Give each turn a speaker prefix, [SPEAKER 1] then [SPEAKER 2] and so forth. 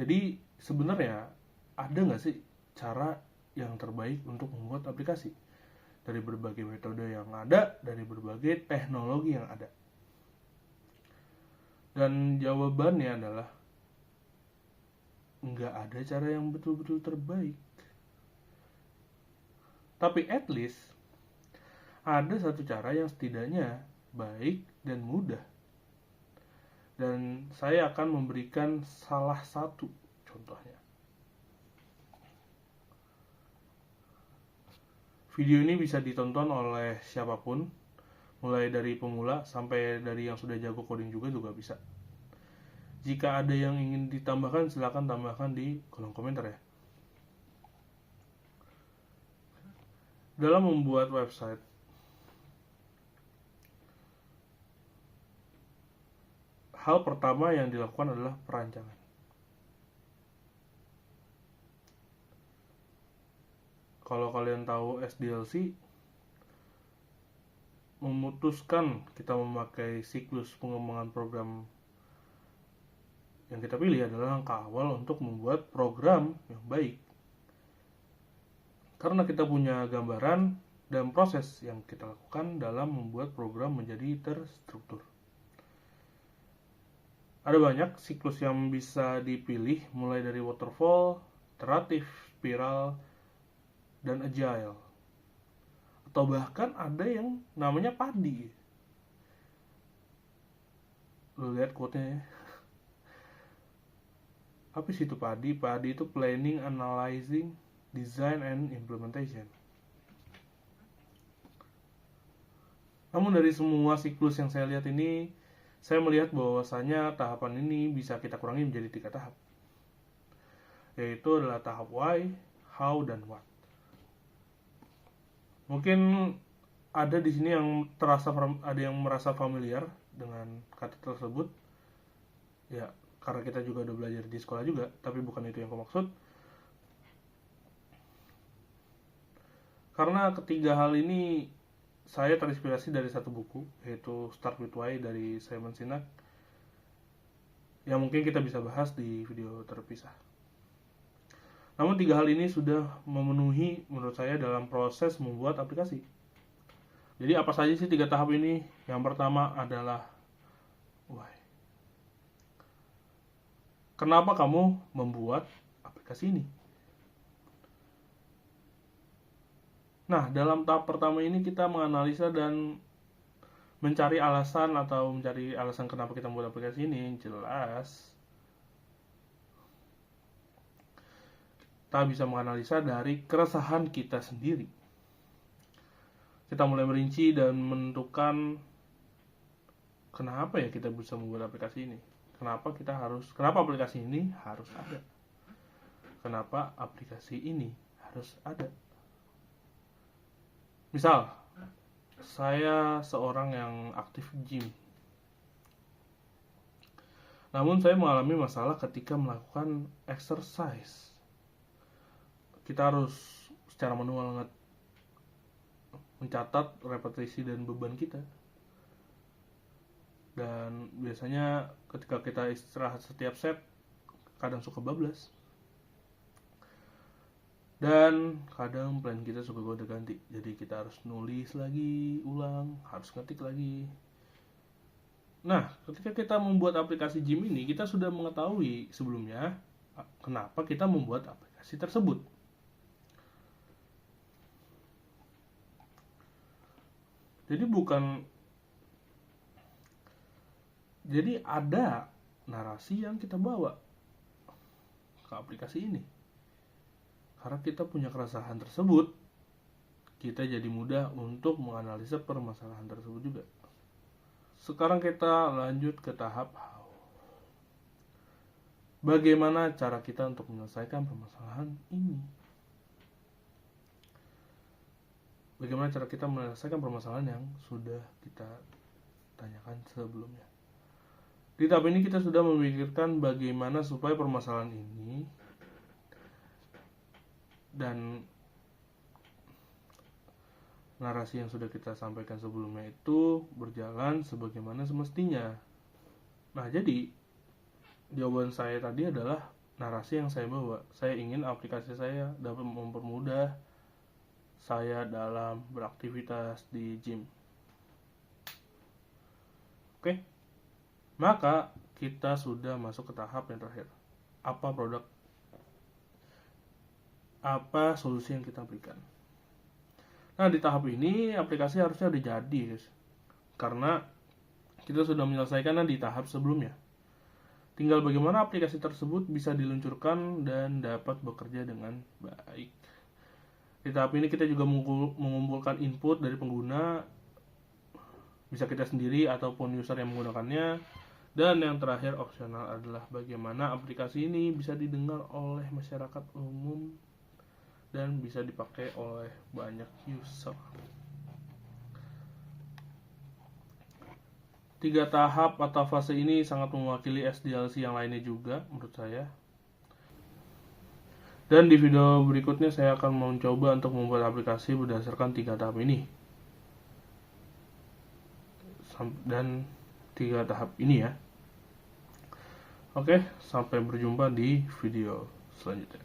[SPEAKER 1] Jadi sebenarnya ada nggak sih cara yang terbaik untuk membuat aplikasi dari berbagai metode yang ada, dari berbagai teknologi yang ada? Dan jawabannya adalah nggak ada cara yang betul-betul terbaik. Tapi at least ada satu cara yang setidaknya baik dan mudah. Dan saya akan memberikan salah satu contohnya. Video ini bisa ditonton oleh siapapun, mulai dari pemula sampai dari yang sudah jago coding juga bisa. Jika ada yang ingin ditambahkan, silakan tambahkan di kolom komentar ya. Dalam membuat website, hal pertama yang dilakukan adalah perancangan. Kalau kalian tahu SDLC, memutuskan kita memakai siklus pengembangan program yang kita pilih adalah langkah awal untuk membuat program yang baik. Karena kita punya gambaran dan proses yang kita lakukan dalam membuat program menjadi terstruktur. Ada banyak siklus yang bisa dipilih, mulai dari waterfall, iteratif, spiral, dan agile. Atau bahkan ada yang namanya PADI. Lu lihat quote-nya ya. Apa sih itu PADI? PADI itu Planning, Analyzing, Design, and Implementation. Namun dari semua siklus yang saya lihat ini, saya melihat bahwasanya tahapan ini bisa kita kurangi menjadi 3 tahap. Yaitu adalah tahap why, how, dan what. Mungkin ada di sini yang merasa familiar dengan kata tersebut. Ya, karena kita juga udah belajar di sekolah juga, tapi bukan itu yang aku maksud. Karena ketiga hal ini saya terinspirasi dari satu buku, yaitu Start With Why dari Simon Sinek, yang mungkin kita bisa bahas di video terpisah. Namun 3 hal ini sudah memenuhi menurut saya dalam proses membuat aplikasi. Jadi apa saja sih 3 tahap ini? Yang pertama adalah why. Kenapa kamu membuat aplikasi ini? Nah, dalam tahap pertama ini kita menganalisa dan mencari alasan kenapa kita membuat aplikasi ini. Jelas kita bisa menganalisa dari keresahan kita sendiri. Kita mulai merinci dan menentukan kenapa ya kita bisa membuat aplikasi ini. Kenapa aplikasi ini harus ada? Kenapa aplikasi ini harus ada? Misal, saya seorang yang aktif gym. Namun saya mengalami masalah ketika melakukan exercise. Kita harus secara manual mencatat repetisi dan beban kita. Dan biasanya ketika kita istirahat setiap set, kadang suka bablas. Dan kadang plan kita suka gonta-ganti. Jadi kita harus nulis lagi, ulang, harus ngetik lagi. Nah, ketika kita membuat aplikasi gym ini, kita sudah mengetahui sebelumnya kenapa kita membuat aplikasi tersebut. Jadi ada narasi yang kita bawa ke aplikasi ini. Karena kita punya keresahan tersebut, kita jadi mudah untuk menganalisa permasalahan tersebut juga. Sekarang kita lanjut ke tahap how. Bagaimana cara kita untuk menyelesaikan permasalahan ini? Bagaimana cara kita menyelesaikan permasalahan yang sudah kita tanyakan sebelumnya? Di tahap ini kita sudah memikirkan bagaimana supaya permasalahan ini dan narasi yang sudah kita sampaikan sebelumnya itu berjalan sebagaimana semestinya. Nah, jadi jawaban saya tadi adalah narasi yang saya bawa. Saya ingin aplikasi saya dapat mempermudah saya dalam beraktivitas di gym. Oke, maka kita sudah masuk ke tahap yang terakhir. Apa solusi yang kita berikan? Nah, di tahap ini aplikasi harusnya udah jadi, guys. Karena kita sudah menyelesaikan di tahap sebelumnya. Tinggal bagaimana aplikasi tersebut bisa diluncurkan dan dapat bekerja dengan baik. Di tahap ini kita juga mengumpulkan input dari pengguna, bisa kita sendiri ataupun user yang menggunakannya. Dan yang terakhir opsional adalah bagaimana aplikasi ini bisa didengar oleh masyarakat umum dan bisa dipakai oleh banyak user. 3 tahap atau fase ini sangat mewakili SDLC yang lainnya juga menurut saya. Dan di video berikutnya saya akan mencoba untuk membuat aplikasi berdasarkan 3 tahap ini. Dan 3 tahap ini ya. Oke, sampai berjumpa di video selanjutnya.